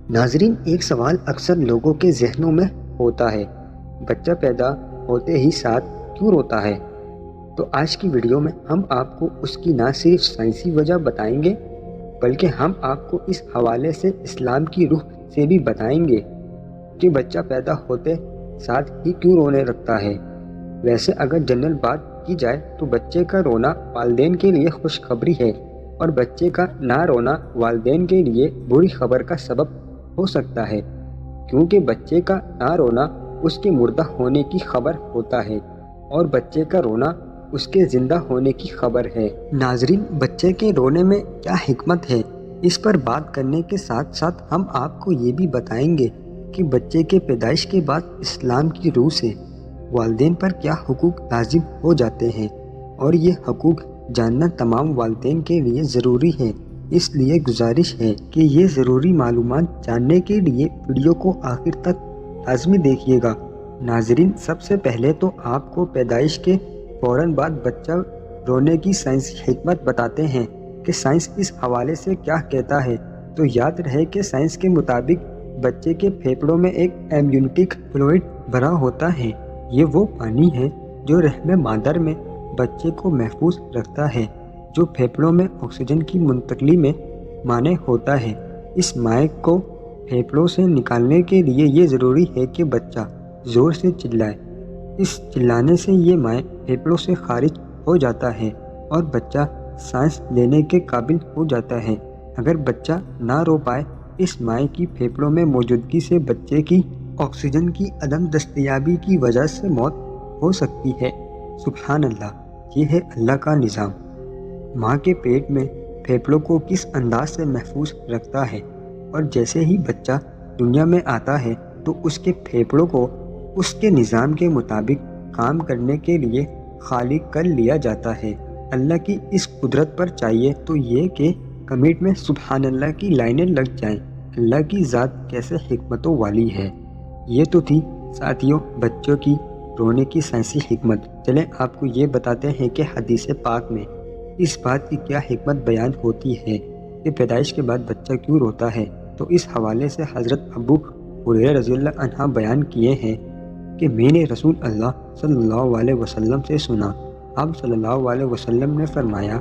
ناظرین، ایک سوال اکثر لوگوں کے ذہنوں میں ہوتا ہے، بچہ پیدا ہوتے ہی ساتھ کیوں روتا ہے؟ تو آج کی ویڈیو میں ہم آپ کو اس کی نہ صرف سائنسی وجہ بتائیں گے بلکہ ہم آپ کو اس حوالے سے اسلام کی روح سے بھی بتائیں گے کہ بچہ پیدا ہوتے ساتھ ہی کیوں رونے لگتا ہے۔ ویسے اگر جنرل بات کی جائے تو بچے کا رونا والدین کے لیے خوشخبری ہے، اور بچے کا نہ رونا والدین کے لیے بری خبر کا سبب ہو سکتا ہے، کیونکہ بچے کا نہ رونا اس کے مردہ ہونے کی خبر ہوتا ہے اور بچے کا رونا اس کے زندہ ہونے کی خبر ہے۔ ناظرین، بچے کے رونے میں کیا حکمت ہے، اس پر بات کرنے کے ساتھ ساتھ ہم آپ کو یہ بھی بتائیں گے کہ بچے کے پیدائش کے بعد اسلام کی روح سے والدین پر کیا حقوق لازم ہو جاتے ہیں، اور یہ حقوق جاننا تمام والدین کے لیے ضروری ہے۔ اس لیے گزارش ہے کہ یہ ضروری معلومات جاننے کے لیے ویڈیو کو آخر تک لازمی دیکھیے گا۔ ناظرین، سب سے پہلے تو آپ کو پیدائش کے فوراً بعد بچہ رونے کی سائنسی حکمت بتاتے ہیں کہ سائنس اس حوالے سے کیا کہتا ہے۔ تو یاد رہے کہ سائنس کے مطابق بچے کے پھیپھڑوں میں ایک ایمنیوٹک فلوئڈ بھرا ہوتا ہے۔ یہ وہ پانی ہے جو رحم مادر میں بچے کو محفوظ رکھتا ہے، جو پھیپھڑوں میں آکسیجن کی منتقلی میں مانع ہوتا ہے۔ اس مائع کو پھیپھڑوں سے نکالنے کے لیے یہ ضروری ہے کہ بچہ زور سے چلائے۔ اس چلانے سے یہ مائع پھیپھڑوں سے خارج ہو جاتا ہے اور بچہ سانس لینے کے قابل ہو جاتا ہے۔ اگر بچہ نہ رو پائے، اس مائع کی پھیپھڑوں میں موجودگی سے بچے کی آکسیجن کی عدم دستیابی کی وجہ سے موت ہو سکتی ہے۔ سبحان اللہ، یہ ہے اللہ کا نظام۔ ماں کے پیٹ میں پھیپھڑوں کو کس انداز سے محفوظ رکھتا ہے، اور جیسے ہی بچہ دنیا میں آتا ہے تو اس کے پھیپھڑوں کو اس کے نظام کے مطابق کام کرنے کے لیے خالی کر لیا جاتا ہے۔ اللہ کی اس قدرت پر چاہیے تو یہ کہ کمنٹ میں سبحان اللہ کی لائنیں لگ جائیں۔ اللہ کی ذات کیسے حکمتوں والی ہے۔ یہ تو تھی ساتھیوں بچوں کی رونے کی سائنسی حکمت۔ چلیں آپ کو یہ بتاتے ہیں کہ حدیث پاک میں اس بات کی کیا حکمت بیان ہوتی ہے کہ پیدائش کے بعد بچہ کیوں روتا ہے۔ تو اس حوالے سے حضرت ابو ہریرہ رضی اللہ عنہ بیان کیے ہیں کہ میں نے رسول اللہ صلی اللہ علیہ وسلم سے سنا، آپ صلی اللہ علیہ وسلم نے فرمایا،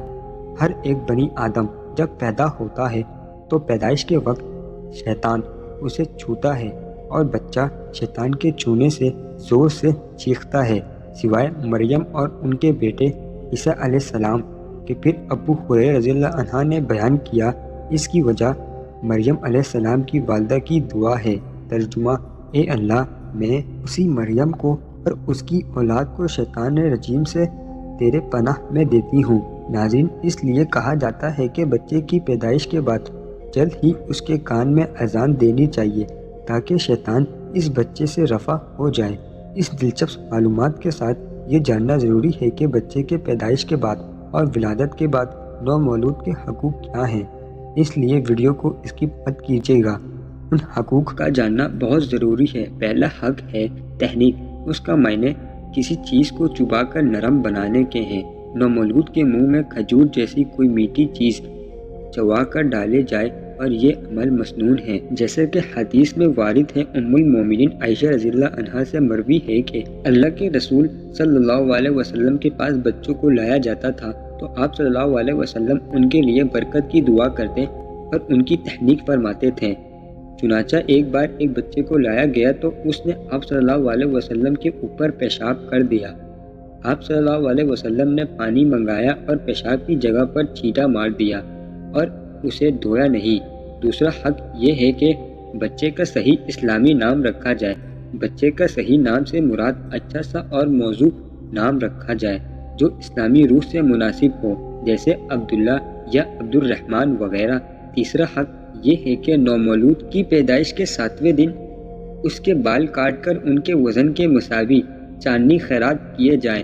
ہر ایک بنی آدم جب پیدا ہوتا ہے تو پیدائش کے وقت شیطان اسے چھوتا ہے، اور بچہ شیطان کے چھونے سے زور سے چیختا ہے، سوائے مریم اور ان کے بیٹے عیسیٰ علیہ السلام کہ پھر ابو ہریرہ رضی اللہ عنہ نے بیان کیا، اس کی وجہ مریم علیہ السلام کی والدہ کی دعا ہے۔ ترجمہ: اے اللہ، میں اسی مریم کو اور اس کی اولاد کو شیطان رجیم سے تیرے پناہ میں دیتی ہوں۔ ناظرین، اس لیے کہا جاتا ہے کہ بچے کی پیدائش کے بعد جلد ہی اس کے کان میں اذان دینی چاہیے تاکہ شیطان اس بچے سے رفع ہو جائے۔ اس دلچسپ معلومات کے ساتھ یہ جاننا ضروری ہے کہ بچے کے پیدائش کے بعد اور ولادت کے بعد نومولود کے حقوق کیا ہیں، اس لیے ویڈیو کو اسکپ مت کیجیے گا۔ ان حقوق کا جاننا بہت ضروری ہے۔ پہلا حق ہے تحنیک۔ اس کا معنی کسی چیز کو چبا کر نرم بنانے کے ہیں۔ نومولود کے منہ میں کھجور جیسی کوئی میٹھی چیز چبا کر ڈالے جائے، اور یہ عمل مسنون ہے، جیسے کہ حدیث میں وارد ہے۔ ام المومنین عائشہ رضی اللہ عنہا سے مروی ہے کہ اللہ کے رسول صلی اللہ علیہ وسلم کے پاس بچوں کو لایا جاتا تھا تو آپ صلی اللہ علیہ وسلم ان کے لیے برکت کی دعا کرتے اور ان کی تحنیک فرماتے تھے۔ چنانچہ ایک بار ایک بچے کو لایا گیا تو اس نے آپ صلی اللہ علیہ وسلم کے اوپر پیشاب کر دیا۔ آپ صلی اللہ علیہ وسلم نے پانی منگایا اور پیشاب کی جگہ پر چھینٹا مار دیا اور اسے دھویا نہیں۔ دوسرا حق یہ ہے کہ بچے کا صحیح اسلامی نام رکھا جائے۔ بچے کا صحیح نام سے مراد اچھا سا اور موزوں نام رکھا جائے جو اسلامی روح سے مناسب ہو، جیسے عبداللہ یا عبد الرحمن وغیرہ۔ تیسرا حق یہ ہے کہ نومولود کی پیدائش کے 7ویں دن اس کے بال کاٹ کر ان کے وزن کے مساوی چاندنی خیرات کیے جائیں،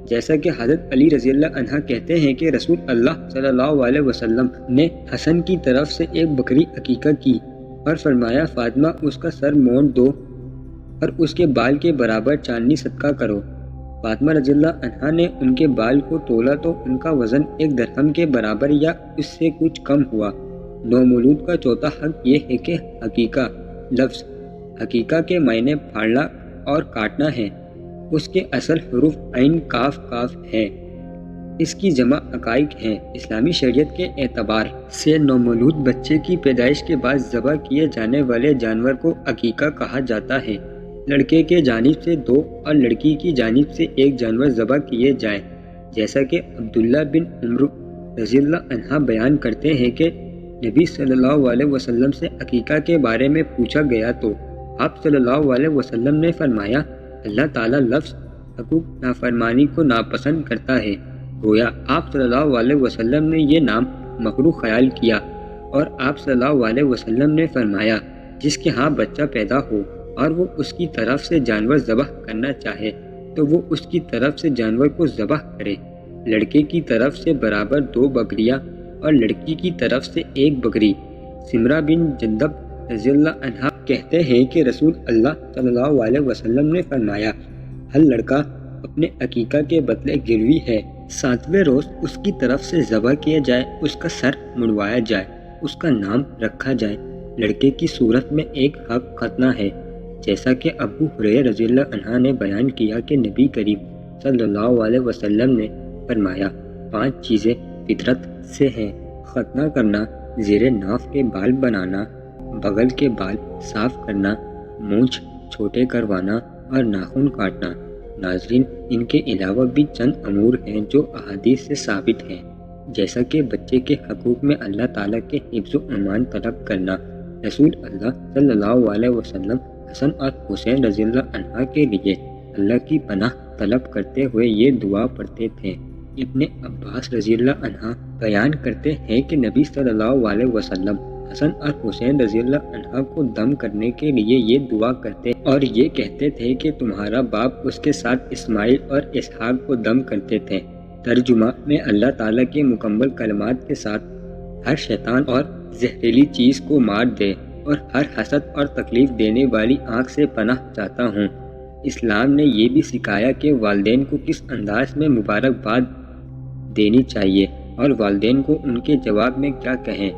جیسا کہ حضرت علی رضی اللہ عنہ کہتے ہیں کہ رسول اللہ صلی اللہ علیہ وسلم نے حسن کی طرف سے ایک بکری عقیقہ کی اور فرمایا، فاطمہ اس کا سر مونڈ دو اور اس کے بال کے برابر چاندنی صدقہ کرو۔ فاطمہ رضی اللہ عنہا نے ان کے بال کو تولا تو ان کا وزن 1 درہم کے برابر یا اس سے کچھ کم ہوا۔ نومولود کا چوتھا حق یہ ہے کہ حقیقہ لفظ حقیقہ کے معنی پھاڑنا اور کاٹنا ہے۔ اس کے اصل حروف عین کاف کاف ہے۔ اس کی جمع حقائق ہیں۔ اسلامی شریعت کے اعتبار سے نومولود بچے کی پیدائش کے بعد ذبح کیے جانے والے جانور کو عقیقہ کہا جاتا ہے۔ لڑکے کے جانب سے 2 اور لڑکی کی جانب سے 1 جانور ذبح کیے جائیں۔ جیسا کہ عبداللہ بن عمر رضی اللہ عنہ بیان کرتے ہیں کہ نبی صلی اللہ علیہ وسلم سے عقیقہ کے بارے میں پوچھا گیا تو آپ صلی اللہ علیہ وسلم نے فرمایا، اللہ تعالیٰ لفظ حقوق نافرمانی کو ناپسند کرتا ہے۔ گویا آپ صلی اللہ علیہ وسلم نے یہ نام مکروہ خیال کیا، اور آپ صلی اللہ علیہ وسلم نے فرمایا، جس کے ہاں بچہ پیدا ہو اور وہ اس کی طرف سے جانور ذبح کرنا چاہے تو وہ اس کی طرف سے جانور کو ذبح کرے۔ لڑکے کی طرف سے برابر 2 بکریاں اور لڑکی کی طرف سے 1 بکری۔ سمرہ بن جندب رضی اللہ عنہ کہتے ہیں کہ رسول اللہ صلی اللہ علیہ وسلم نے فرمایا، ہر لڑکا اپنے عقیقہ کے بدلے گروی ہے۔ 7ویں روز اس کی طرف سے ذبح کیا جائے، اس کا سر منڈوایا جائے، اس کا نام رکھا جائے۔ لڑکے کی صورت میں 1 حق ختنہ ہے، جیسا کہ ابو ہریرہ رضی اللہ عنہ نے بیان کیا کہ نبی کریم صلی اللہ علیہ وسلم نے فرمایا، 5 چیزیں فطرت سے ہیں: ختنہ کرنا، زیر ناف کے بال بنانا، بغل کے بال صاف کرنا، مونچھ چھوٹے کروانا اور ناخن کاٹنا۔ ناظرین، ان کے علاوہ بھی چند امور ہیں جو احادیث سے ثابت ہیں، جیسا کہ بچے کے حقوق میں اللہ تعالیٰ کے حفظ و امان طلب کرنا۔ رسول اللہ صلی اللہ علیہ وسلم حسن اور حسین رضی اللہ عنہ کے لیے اللہ کی پناہ طلب کرتے ہوئے یہ دعا پڑھتے تھے۔ ابن عباس رضی اللہ عنہ بیان کرتے ہیں کہ نبی صلی اللہ علیہ وسلم حسن اور حسین رضی اللہ عنہ کو دم کرنے کے لیے یہ دعا کرتے اور یہ کہتے تھے کہ تمہارا باپ اس کے ساتھ اسماعیل اور اسحاق کو دم کرتے تھے۔ ترجمہ میں اللہ تعالیٰ کے مکمل کلمات کے ساتھ ہر شیطان اور زہریلی چیز کو مار دے اور ہر حسد اور تکلیف دینے والی آنکھ سے پناہ چاہتا ہوں۔ اسلام نے یہ بھی سکھایا کہ والدین کو کس انداز میں مبارکباد دینی چاہیے اور والدین کو ان کے جواب میں کیا کہیں۔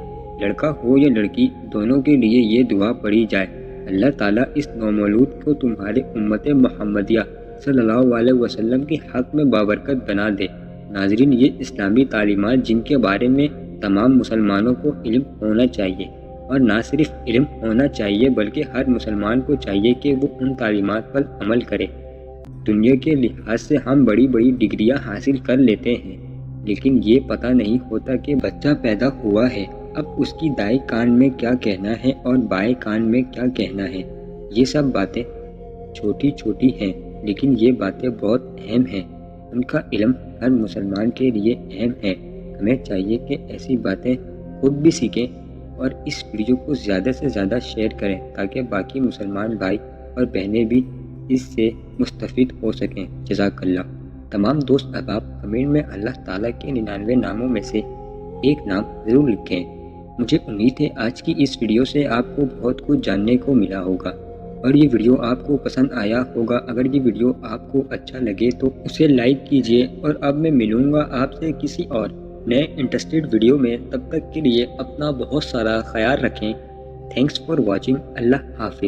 لڑکا ہو یا لڑکی، دونوں کے لیے یہ دعا پڑھی جائے، اللہ تعالیٰ اس نومولود کو تمہارے امت محمدیہ صلی اللہ علیہ وسلم کے حق میں بابرکت بنا دے۔ ناظرین، یہ اسلامی تعلیمات جن کے بارے میں تمام مسلمانوں کو علم ہونا چاہیے، اور نہ صرف علم ہونا چاہیے بلکہ ہر مسلمان کو چاہیے کہ وہ ان تعلیمات پر عمل کرے۔ دنیا کے لحاظ سے ہم بڑی بڑی ڈگریاں حاصل کر لیتے ہیں، لیکن یہ پتہ نہیں ہوتا کہ بچہ پیدا ہوا ہے، اب اس کی دائیں کان میں کیا کہنا ہے اور بائیں کان میں کیا کہنا ہے۔ یہ سب باتیں چھوٹی چھوٹی ہیں، لیکن یہ باتیں بہت اہم ہیں۔ ان کا علم ہر مسلمان کے لیے اہم ہے۔ ہمیں چاہیے کہ ایسی باتیں خود بھی سیکھیں اور اس ویڈیو کو زیادہ سے زیادہ شیئر کریں تاکہ باقی مسلمان بھائی اور بہنیں بھی اس سے مستفید ہو سکیں۔ جزاک اللہ۔ تمام دوست احباب کمنٹ میں اللہ تعالیٰ کے 99 ناموں میں سے ایک نام ضرور لکھیں۔ مجھے امید ہے آج کی اس ویڈیو سے آپ کو بہت کچھ جاننے کو ملا ہوگا اور یہ ویڈیو آپ کو پسند آیا ہوگا۔ اگر یہ ویڈیو آپ کو اچھا لگے تو اسے لائک کیجیے، اور اب میں ملوں گا آپ سے کسی اور نئے انٹرسٹڈ ویڈیو میں۔ تب تک کے لیے اپنا بہت سارا خیال رکھیں۔ Thanks for watching. اللہ حافظ۔